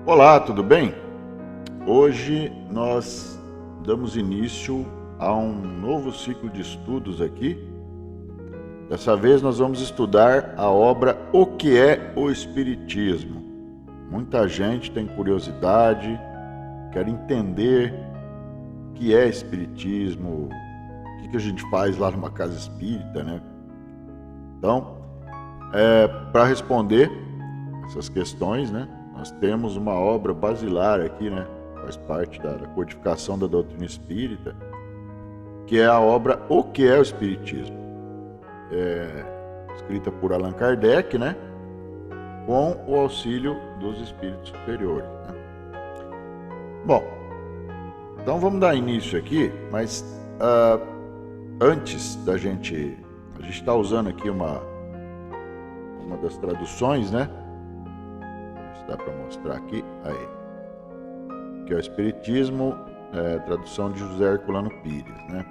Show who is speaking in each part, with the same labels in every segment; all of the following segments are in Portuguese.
Speaker 1: Olá, tudo bem? Hoje nós damos início a um novo ciclo de estudos aqui. Dessa vez nós vamos estudar a obra O que é o Espiritismo. Muita gente tem curiosidade, quer entender o que é Espiritismo, o que a gente faz lá numa casa espírita, né? Então, para responder essas questões, né? Nós temos uma obra basilar aqui, né? Faz parte da codificação da doutrina espírita, que é a obra O que é o Espiritismo, escrita por Allan Kardec, né? Com o auxílio dos espíritos superiores, né? Bom, então vamos dar início aqui, mas antes da gente... A gente está usando aqui uma das traduções, né? Dá para mostrar aqui, aí, que é o Espiritismo, tradução de José Herculano Pires, né?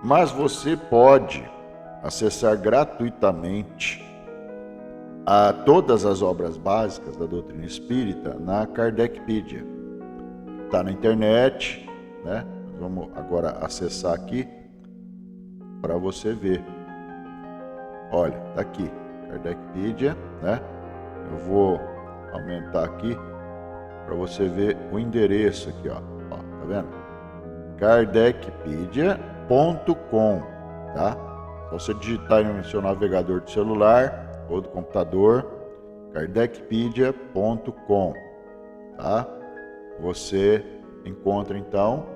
Speaker 1: Mas você pode acessar gratuitamente a todas as obras básicas da doutrina espírita na Kardecpedia. Está na internet, né? Vamos agora acessar aqui para você ver. Olha, tá aqui, Kardecpedia, né? Eu vou aumentar aqui para você ver o endereço aqui, ó, tá vendo? kardecpedia.com, tá? Só você digitar no seu navegador de celular ou do computador, kardecpedia.com, tá? Você encontra então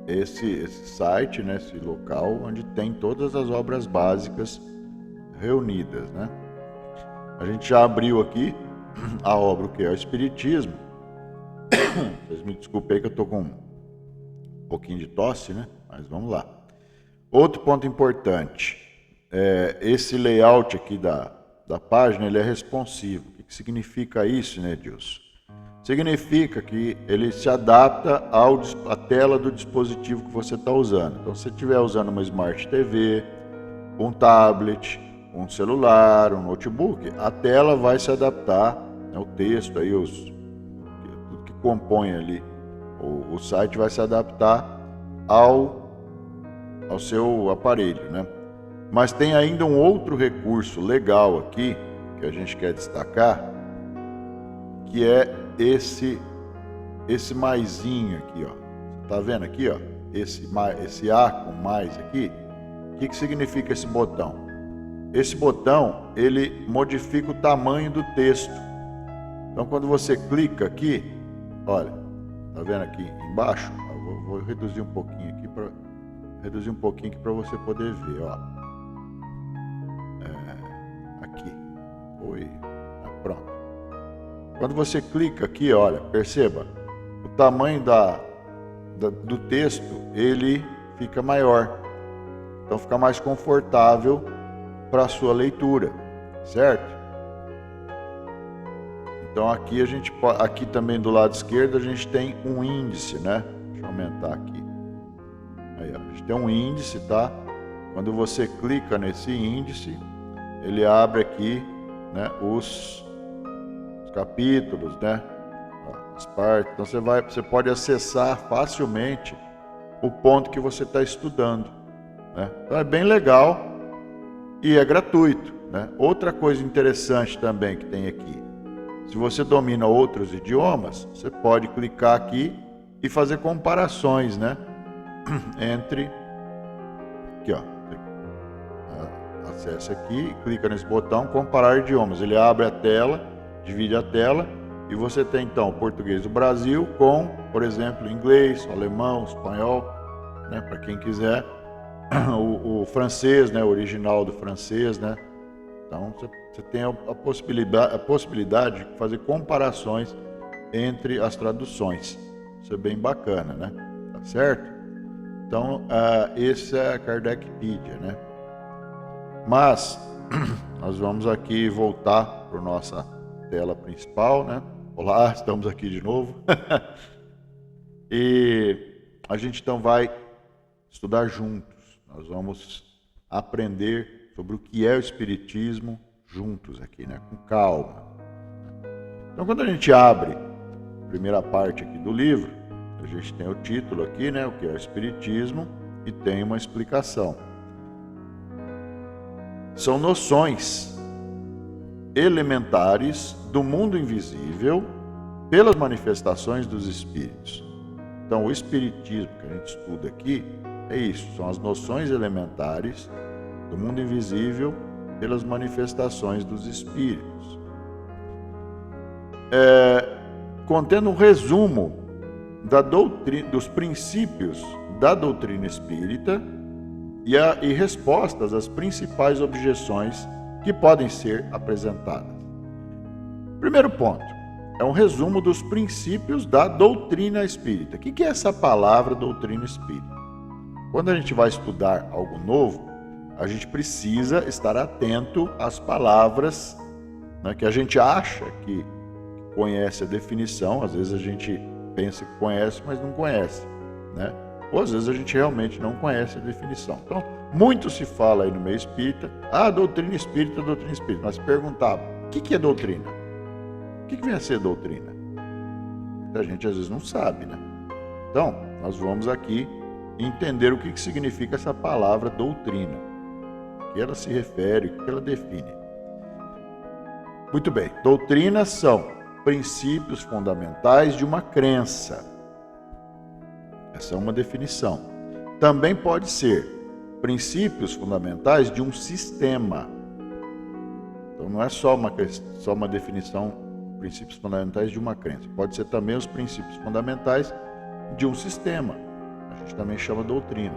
Speaker 1: esse site, né, esse local onde tem todas as obras básicas reunidas, né? A gente já abriu aqui a obra O que é o Espiritismo. Vocês me desculpem que eu estou com um pouquinho de tosse, né? Mas vamos lá. Outro ponto importante, esse layout aqui da página, ele é responsivo. O que significa isso, né, Edilson? Significa que ele se adapta à tela do dispositivo que você está usando. Então, se você estiver usando uma Smart TV, um tablet, um celular, um notebook, a tela vai se adaptar, né, o texto aí, tudo que compõe ali o site vai se adaptar ao seu aparelho, né? Mas tem ainda um outro recurso legal aqui que a gente quer destacar, que é esse maisinho aqui, ó. Tá vendo aqui, ó? Esse A com mais aqui. O que significa esse botão? Esse botão, ele modifica o tamanho do texto. Então, quando você clica aqui, olha, tá vendo aqui embaixo? Eu vou reduzir um pouquinho aqui para você poder ver, ó. Aqui. Pronto. Quando você clica aqui, olha, perceba, o tamanho do texto, ele fica maior. Então, fica mais confortável para a sua leitura, certo? Então aqui aqui também do lado esquerdo a gente tem um índice, né? Deixa eu aumentar aqui. Aí, ó, a gente tem um índice, tá? Quando você clica nesse índice, ele abre aqui, né, os capítulos, né? As partes. Então você pode acessar facilmente o ponto que você está estudando, né? Então é bem legal. E é gratuito, né? Outra coisa interessante também que tem aqui, se você domina outros idiomas, você pode clicar aqui e fazer comparações, né? Entre... Aqui, ó. Acesse aqui, clica nesse botão, comparar idiomas. Ele abre a tela, divide a tela, e você tem então o português do Brasil com, por exemplo, inglês, alemão, espanhol, né? Para quem quiser. O francês, né, o original do francês, né? Então você tem a possibilidade de fazer comparações entre as traduções. Isso é bem bacana, né? Tá certo? Então esse é a Kardecpedia, né? Mas nós vamos aqui voltar para nossa tela principal, né? Olá, estamos aqui de novo. E a gente então vai estudar juntos. Nós vamos aprender sobre o que é o Espiritismo juntos aqui, né? Com calma. Então, quando a gente abre primeira parte aqui do livro, a gente tem o título aqui, né, o que é o Espiritismo, e tem uma explicação. São noções elementares do mundo invisível pelas manifestações dos espíritos. Então, o espiritismo que a gente estuda aqui é isso, são as noções elementares do mundo invisível pelas manifestações dos espíritos. Contendo um resumo dos princípios da doutrina espírita e respostas às principais objeções que podem ser apresentadas. Primeiro ponto, é um resumo dos princípios da doutrina espírita. O que é essa palavra doutrina espírita? Quando a gente vai estudar algo novo, a gente precisa estar atento às palavras, né, que a gente acha que conhece a definição, às vezes a gente pensa que conhece, mas não conhece, né? Ou às vezes a gente realmente não conhece a definição. Então, muito se fala aí no meio espírita, doutrina espírita. Mas se perguntar, o que é doutrina? O que vem a ser doutrina? A gente às vezes não sabe, né? Então, nós vamos aqui entender o que significa essa palavra doutrina, a que ela se refere, o que ela define. Muito bem, doutrinas são princípios fundamentais de uma crença. Essa é uma definição. Também pode ser princípios fundamentais de um sistema. Então não é só uma definição, princípios fundamentais de uma crença. Pode ser também os princípios fundamentais de um sistema. A gente também chama doutrina.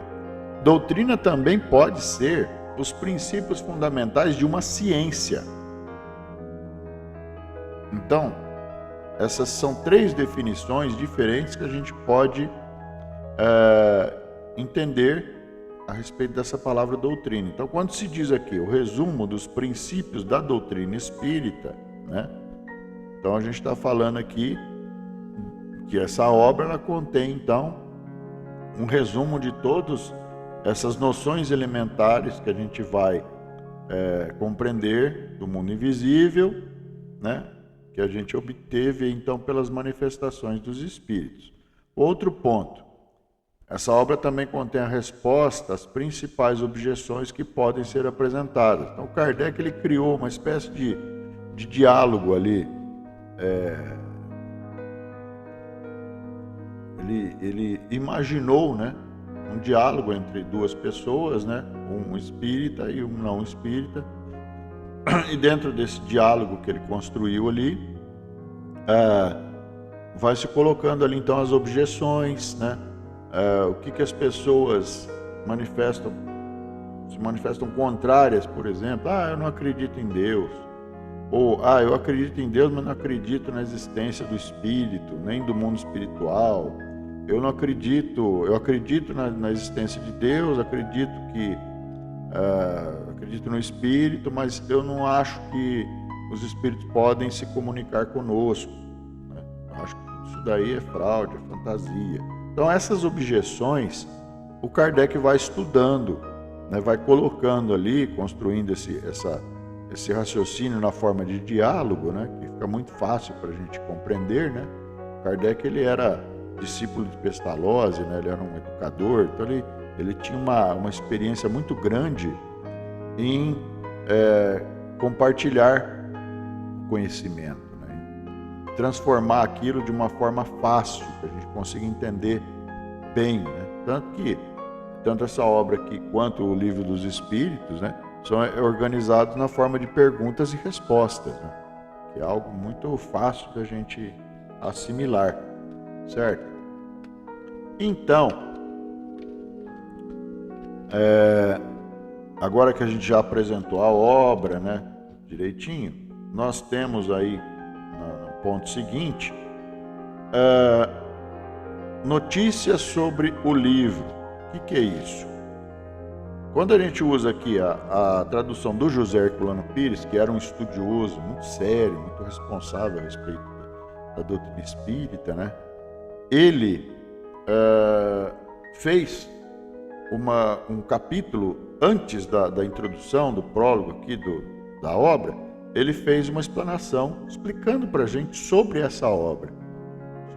Speaker 1: Doutrina também pode ser os princípios fundamentais de uma ciência. Então, essas são 3 definições diferentes que a gente pode entender a respeito dessa palavra doutrina. Então, quando se diz aqui o resumo dos princípios da doutrina espírita, né? Então a gente está falando aqui que essa obra ela contém então um resumo de todas essas noções elementares que a gente vai compreender do mundo invisível, né? Que a gente obteve então pelas manifestações dos espíritos. Outro ponto, essa obra também contém a resposta às principais objeções que podem ser apresentadas. Então, Kardec ele criou uma espécie de diálogo ali. Ele imaginou, né, um diálogo entre 2 pessoas, né, um espírita e um não espírita. E dentro desse diálogo que ele construiu ali, vai se colocando ali então as objeções, né? O que as pessoas se manifestam contrárias, por exemplo, eu não acredito em Deus, ou eu acredito em Deus, mas não acredito na existência do espírito, nem do mundo espiritual. Eu acredito na existência de Deus, acredito no espírito, mas eu não acho que os espíritos podem se comunicar conosco, né? Eu acho que isso daí é fraude, é fantasia. Então essas objeções o Kardec vai estudando, né? Vai colocando ali, construindo esse raciocínio na forma de diálogo, né? Que fica muito fácil para a gente compreender, né? Kardec ele era discípulo de Pestalozzi, né? Ele era um educador, então ele tinha uma experiência muito grande em compartilhar conhecimento, né? Transformar aquilo de uma forma fácil, que a gente consiga entender bem, né? Tanto essa obra aqui quanto o Livro dos Espíritos, né, são organizados na forma de perguntas e respostas, né? Que é algo muito fácil da gente assimilar, certo? Então, agora que a gente já apresentou a obra, né, direitinho, nós temos aí no ponto seguinte notícias sobre o livro. O que é isso? Quando a gente usa aqui a tradução do José Herculano Pires, que era um estudioso muito sério, muito responsável a respeito da doutrina espírita, né? Ele fez um capítulo antes da introdução, do prólogo aqui da obra. Ele fez uma explanação explicando para a gente sobre essa obra,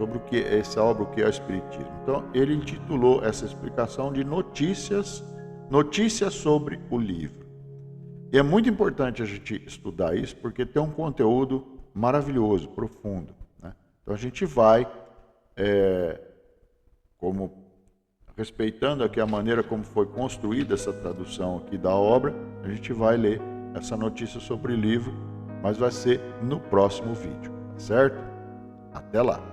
Speaker 1: sobre o que é essa obra, o que é o Espiritismo. Então, ele intitulou essa explicação de notícias sobre o livro. E é muito importante a gente estudar isso, porque tem um conteúdo maravilhoso, profundo, né? Então, a gente vai, respeitando aqui a maneira como foi construída essa tradução aqui da obra, a gente vai ler essa notícia sobre o livro, mas vai ser no próximo vídeo, certo? Até lá!